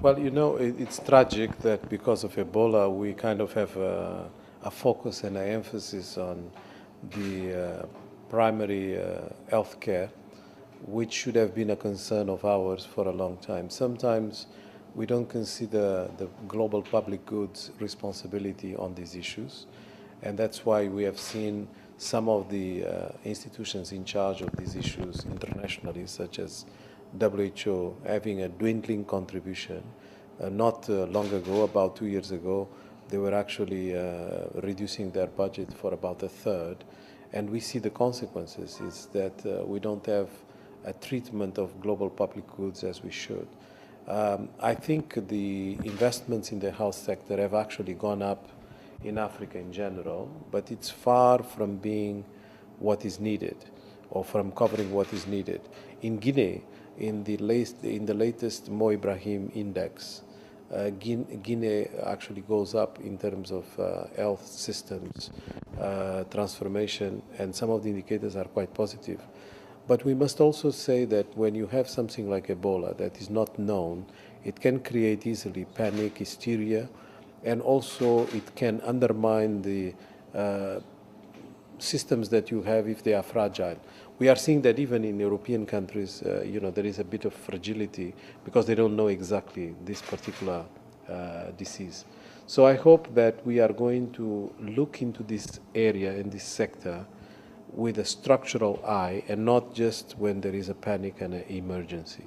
Well, it's tragic that because of Ebola, we kind of have a focus and an emphasis on the primary health care, which should have been a concern of ours for a long time. Sometimes we don't consider the global public goods responsibility on these issues, and that's why we have seen some of the institutions in charge of these issues internationally, such as WHO, having a dwindling contribution. Not long ago, about 2 years ago, they were actually reducing their budget for about a third. And we see the consequences is that we don't have a treatment of global public goods as we should. I think the investments in the health sector have actually gone up in Africa in general, but it's far from being what is needed or from covering what is needed. In Guinea, in the latest Mo Ibrahim index, Guinea actually goes up in terms of health systems, transformation, and some of the indicators are quite positive. But we must also say that when you have something like Ebola that is not known, it can create easily panic, hysteria, and also it can undermine the systems that you have if they are fragile. We are seeing that even in European countries, there is a bit of fragility because they don't know exactly this particular disease. So I hope that we are going to look into this area and this sector with a structural eye and not just when there is a panic and an emergency.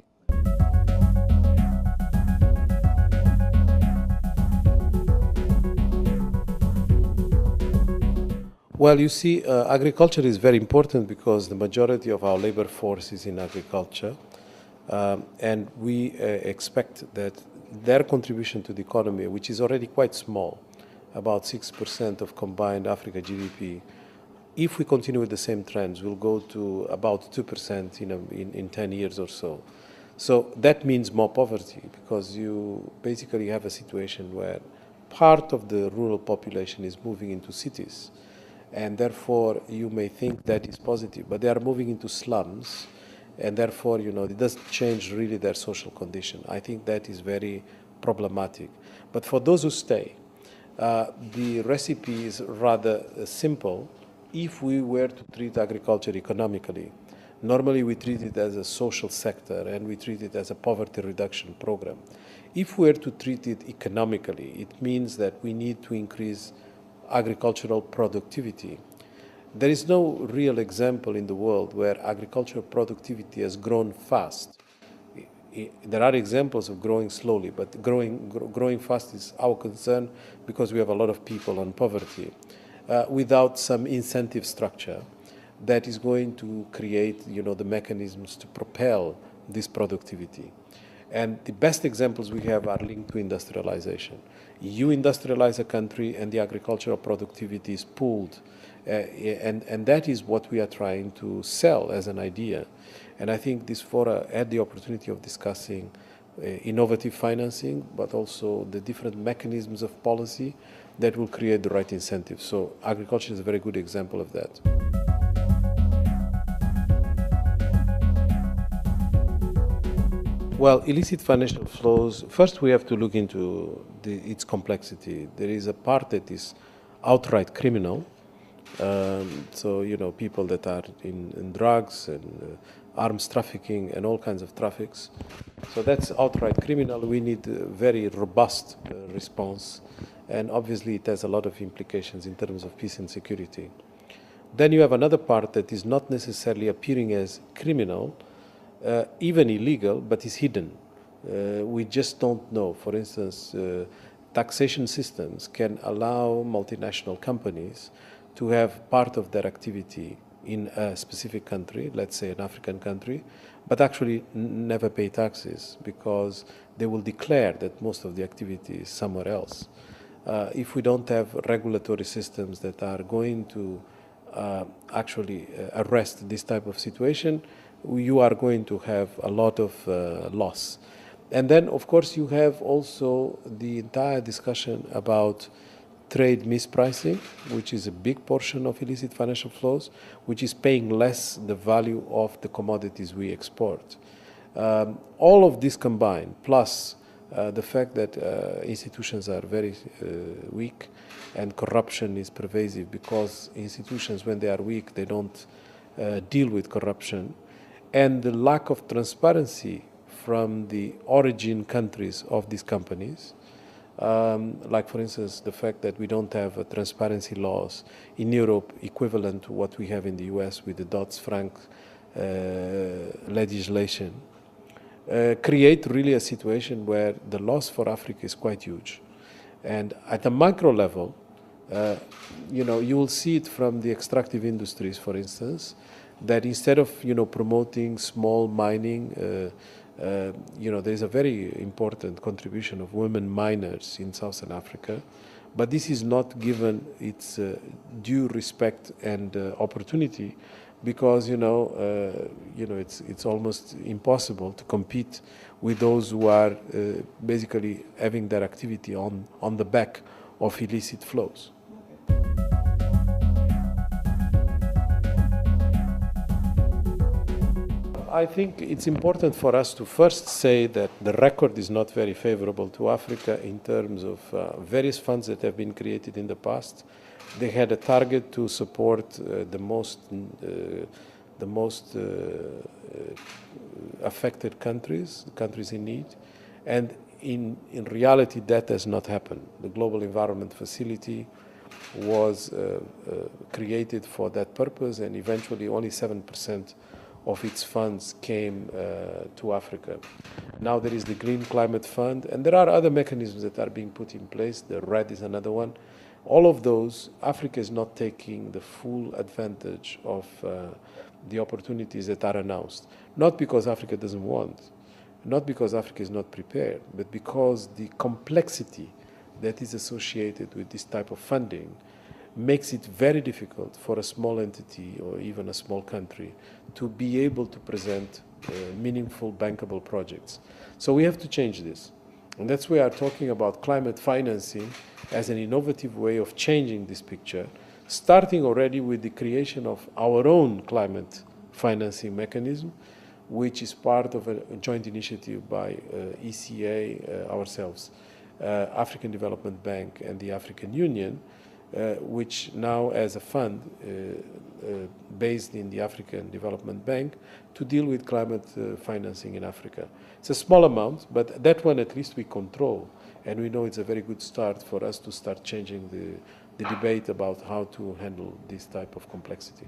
Well, you see, agriculture is very important because the majority of our labor force is in agriculture, and we expect that their contribution to the economy, which is already quite small, about 6% of combined Africa GDP, if we continue with the same trends, will go to about 2% in 10 years or so. So that means more poverty because you basically have a situation where part of the rural population is moving into cities. And therefore, you may think that is positive, but they are moving into slums, and therefore, it doesn't change really their social condition. I think that is very problematic. But for those who stay, the recipe is rather simple. If we were to treat agriculture economically, normally we treat it as a social sector, and we treat it as a poverty reduction program. If we were to treat it economically, it means that we need to increase agricultural productivity. There is no real example in the world where agricultural productivity has grown fast. There are examples of growing slowly, but growing fast is our concern because we have a lot of people on poverty without some incentive structure that is going to create, the mechanisms to propel this productivity. And the best examples we have are linked to industrialization. You industrialize a country and the agricultural productivity is pooled. And that is what we are trying to sell as an idea. And I think this fora had the opportunity of discussing innovative financing, but also the different mechanisms of policy that will create the right incentives. So agriculture is a very good example of that. Well, illicit financial flows, first we have to look into its complexity. There is a part that is outright criminal. So, people that are in drugs and arms trafficking and all kinds of traffics. So that's outright criminal. We need a very robust response. And obviously it has a lot of implications in terms of peace and security. Then you have another part that is not necessarily appearing as criminal, even illegal, but is hidden. We just don't know. For instance, taxation systems can allow multinational companies to have part of their activity in a specific country, let's say an African country, but actually never pay taxes because they will declare that most of the activity is somewhere else. If we don't have regulatory systems that are going to actually arrest this type of situation, you are going to have a lot of loss. And then, of course, you have also the entire discussion about trade mispricing, which is a big portion of illicit financial flows, which is paying less the value of the commodities we export. All of this combined, plus the fact that institutions are very weak and corruption is pervasive, because institutions, when they are weak, they don't deal with corruption, and the lack of transparency from the origin countries of these companies. Like, for instance, the fact that we don't have transparency laws in Europe equivalent to what we have in the US with the Dodd-Frank legislation, create really a situation where the loss for Africa is quite huge. And at a micro level, you will see it from the extractive industries, for instance, that instead of promoting small mining, there's a very important contribution of women miners in Southern Africa, but this is not given its due respect and opportunity, because it's almost impossible to compete with those who are basically having their activity on the back of illicit flows. I think it's important for us to first say that the record is not very favorable to Africa in terms of various funds that have been created in the past. They had a target to support the most affected countries, countries in need, and in reality that has not happened. The Global Environment Facility was created for that purpose, and eventually only 7% of its funds came to Africa. Now there is the Green Climate Fund, and there are other mechanisms that are being put in place. The RED is another one. All of those, Africa is not taking the full advantage of the opportunities that are announced. Not because Africa doesn't want, not because Africa is not prepared, but because the complexity that is associated with this type of funding makes it very difficult for a small entity or even a small country to be able to present meaningful bankable projects. So we have to change this. And that's why we are talking about climate financing as an innovative way of changing this picture, starting already with the creation of our own climate financing mechanism, which is part of a joint initiative by ECA, ourselves, African Development Bank, and the African Union, which now has a fund based in the African Development Bank to deal with climate financing in Africa. It's a small amount, but that one at least we control, and we know it's a very good start for us to start changing the debate about how to handle this type of complexity.